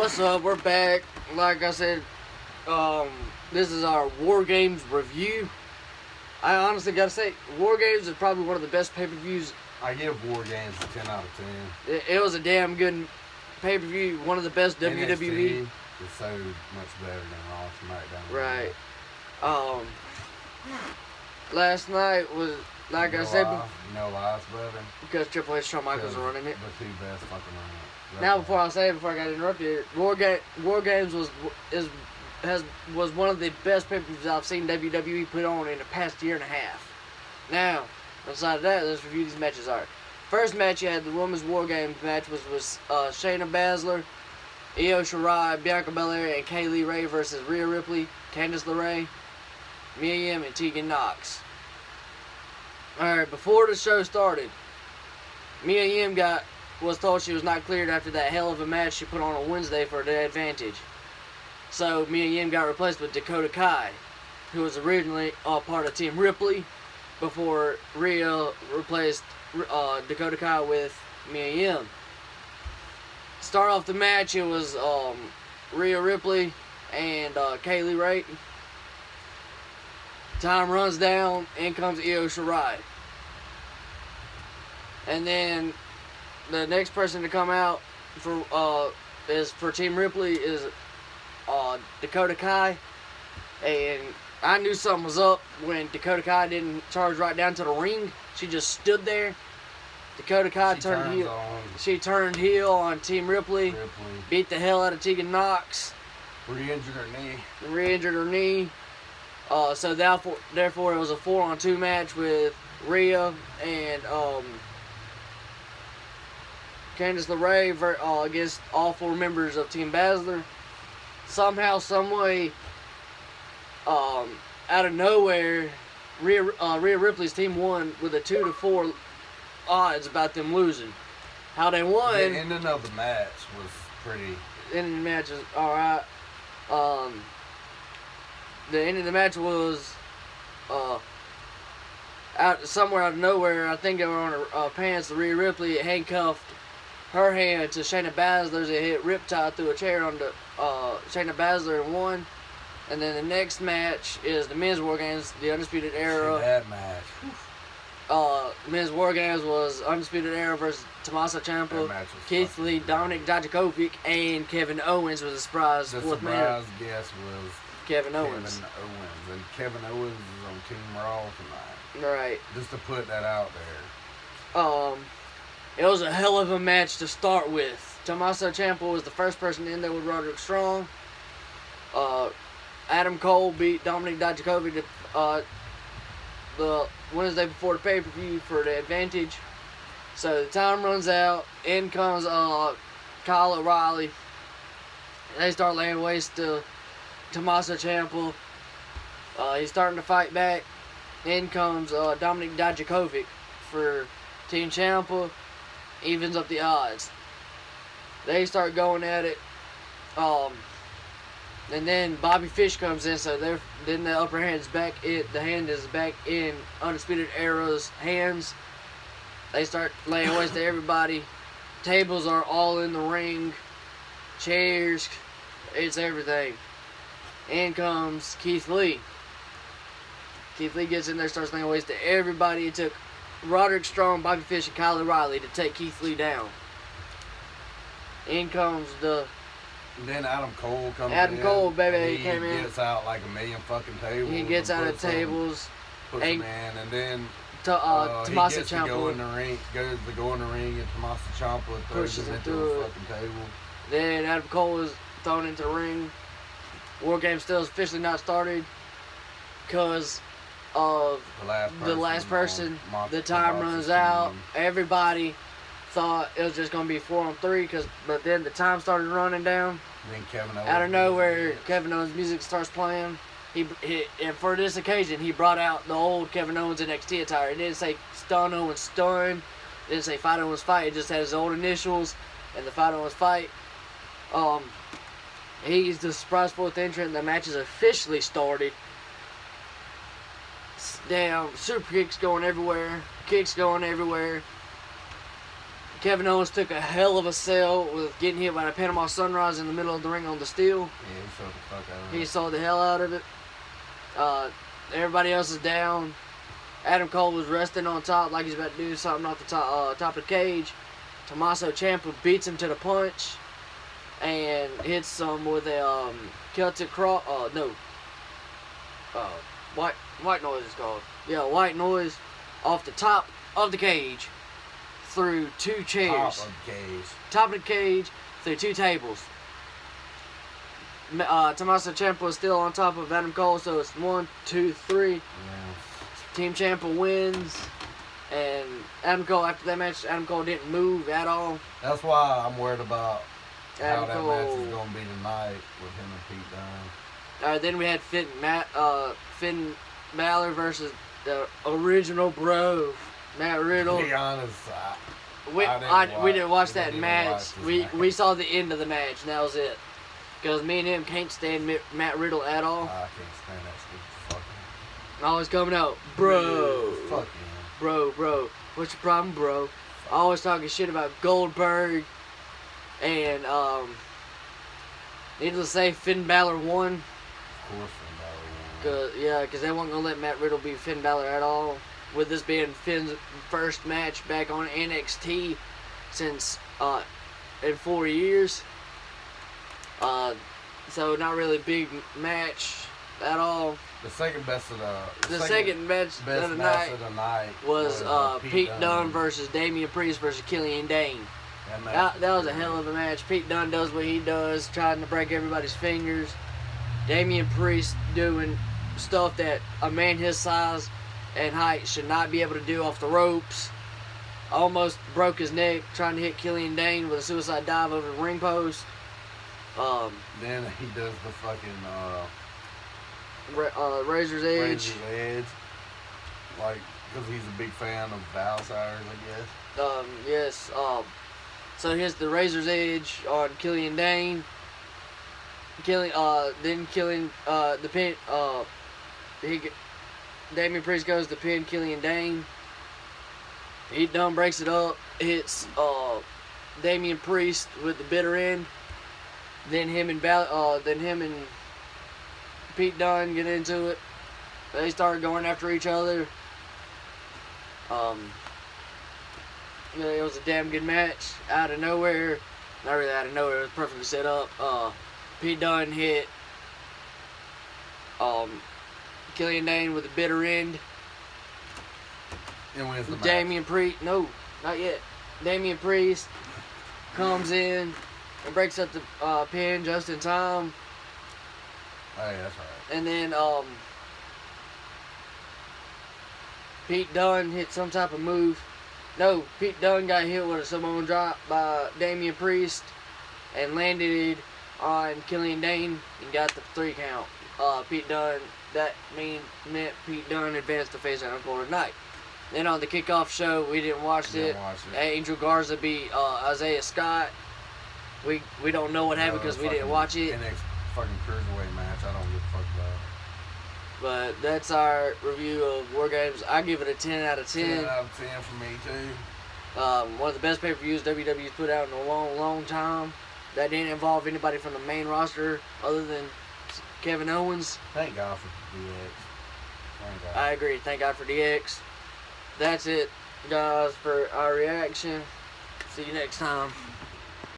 What's up? We're back. Like I said, this is our War Games review. I honestly gotta say, War Games is probably one of the best pay-per-views. I give War Games a 10 out of 10. It was a damn good pay-per-view. One of the best WWE. NXT is so much better than Raw SmackDown. Right. Last night was, like I said, no lies, brother. because Triple H, Shawn Michaels are running it. The two best fucking runners. Now, before I got interrupted, War Games was one of the best pay-per-views I've seen WWE put on in the past year and a half. Now, aside of that, let's review these matches. Are first match you had the Women's War Games match was Shayna Baszler, Io Shirai, Bianca Belair, and Kay Lee Ray versus Rhea Ripley, Candice LeRae, Mia Yim, and Tegan Nox. Alright, before the show started, Mia Yim was told she was not cleared after that hell of a match she put on Wednesday for the Advantage. So Mia Yim got replaced with Dakota Kai, who was originally part of Team Ripley, before Rhea replaced Dakota Kai with Mia Yim. Start off the match, it was Rhea Ripley and Kay Lee Ray. Time runs down, in comes Io Shirai. And then the next person to come out for Team Ripley is Dakota Kai. And I knew something was up when Dakota Kai didn't charge right down to the ring. She just stood there. Dakota Kai turned heel. She turned heel on Team Ripley. Beat the hell out of Tegan Nox. Re-injured her knee. So therefore it was a 4-on-2 match with Rhea and Candice LeRae against all 4 members of Team Baszler. Somehow, someway, out of nowhere, Rhea Ripley's team won with a 2-4 odds about them losing. How they won? The ending of the match was pretty. The ending of the match was alright. The end of the match was somewhere out of nowhere. I think they were on her pants. Rhea Ripley handcuffed her hand to Shayna Baszler's. It hit Riptide through a chair on Shayna Baszler and won. And then the next match is the Men's War Games, the Undisputed Era. That match. Men's War Games was Undisputed Era versus Tommaso Ciampa, Keith Lee, Dominic Dijakovic, and Kevin Owens was a surprise fourth man. The surprise guest was Kevin Owens. And Kevin Owens is on Team Raw tonight. Right. Just to put that out there. It was a hell of a match to start with. Tommaso Ciampa was the first person in there with Roderick Strong. Adam Cole beat Dominic Dijakovic the Wednesday before the pay-per-view for the Advantage. So the time runs out. In comes Kyle O'Reilly. They start laying waste to Tommaso Ciampa. He's starting to fight back. In comes Dominic Dijakovic for Team Ciampa. Evens up the odds. They start going at it. And then Bobby Fish comes in, so then the upper hand is back. The hand is back in Undisputed Era's hands. They start laying waste to everybody. Tables are all in the ring. Chairs. It's everything. In comes Keith Lee. Keith Lee gets in there, starts laying waste to everybody. It took Roderick Strong, Bobby Fish, and Kyle O'Reilly to take Keith Lee down. In comes And then Adam Cole comes in. Adam Cole, baby, he came in. He gets out like a million fucking tables. He gets out of tables. Puts him in, and then Tommaso Ciampa goes to go in the ring, and Tommaso Ciampa throws him into a fucking table. Then Adam Cole is thrown into the ring. War Game still is officially not started because of the last person. The time runs out. Everybody thought it was just going to be 4-on-3, but then the time started running down. Then Kevin Owens. Out of nowhere, Kevin Owens' music starts playing. And for this occasion, he brought out the old Kevin Owens NXT attire. It didn't say Stun Owens Stun. It didn't say Fight Owens Fight. It just had his old initials and the Fight Owens Fight. He's the surprise fourth entrant. The match is officially started. Damn, super kicks going everywhere. Kevin Owens took a hell of a sell with getting hit by the Panama Sunrise in the middle of the ring on the steel. Yeah, he sold the fuck out of it. He sold the hell out of it. Everybody else is down. Adam Cole was resting on top like he's about to do something off the top of the cage. Tommaso Ciampa beats him to the punch and hits him with a Celtic cross. White noise is called. Yeah, white noise off the top of the cage through 2 chairs. Top of the cage through 2 tables. Tommaso Ciampa is still on top of Adam Cole, so it's 1, 2, 3. Yeah. Team Ciampa wins, and Adam Cole, after that match, Adam Cole didn't move at all. That's why I'm worried about how Adam that Cole, match is going to be tonight with him and Pete Dunne. Then we had Finn Balor versus the original bro, Matt Riddle. To be honest, We didn't watch that match. We saw the end of the match, and that was it. Because me and him can't stand Matt Riddle at all. I can't stand that stupid fucking. Always coming out, bro. Fuck him. Bro. What's your problem, bro? Always talking shit about Goldberg. And, needless to say, Finn Balor won. Of course Finn Balor won. Because they weren't going to let Matt Riddle beat Finn Balor at all. With this being Finn's first match back on NXT since, in 4 years. So not really a big match at all. The second best of the second match of the night was Pete Dunne versus Damian Priest versus Killian Dane. That was a hell of a match. Pete Dunne does what he does, trying to break everybody's fingers. Damian Priest doing stuff that a man his size and height should not be able to do off the ropes. Almost broke his neck trying to hit Killian Dane with a suicide dive over the ring post. Then he does the fucking Razor's Edge. Like, because he's a big fan of Valsires, I guess. Yes. So here's the Razor's Edge on Killian Dane. Then killing the pin. Damian Priest goes to pin Killian Dane. Pete Dunne breaks it up. Hits Damian Priest with the bitter end. Then him and Pete Dunne get into it. They start going after each other. It was a damn good match. Out of nowhere, not really out of nowhere, it was perfectly set up. Pete Dunne hit Killian Dane with a bitter end. And wins the match. Damian Priest, no, not yet. Damian Priest comes in and breaks up the pin just in time. Oh, yeah, that's right. And then Pete Dunne hit some type of move. No, Pete Dunne got hit with a Samoan drop by Damian Priest and landed on Killian Dane and got the 3 count. Pete Dunne, that meant Pete Dunne advanced to face Adam Cole tonight. Then on the kickoff show, we didn't watch it. Angel Garza beat Isaiah Scott. We don't know what happened because we didn't watch it. NXT fucking cruiserweight match. I don't give a fuck about it. But that's our review of War Games. I give it a 10 out of 10. 10 out of 10 for me too. One of the best pay-per-views WWE's put out in a long time. That didn't involve anybody from the main roster other than Kevin Owens. Thank God for DX. Thank God. I agree. Thank God for DX. That's it, guys, for our reaction. See you next time.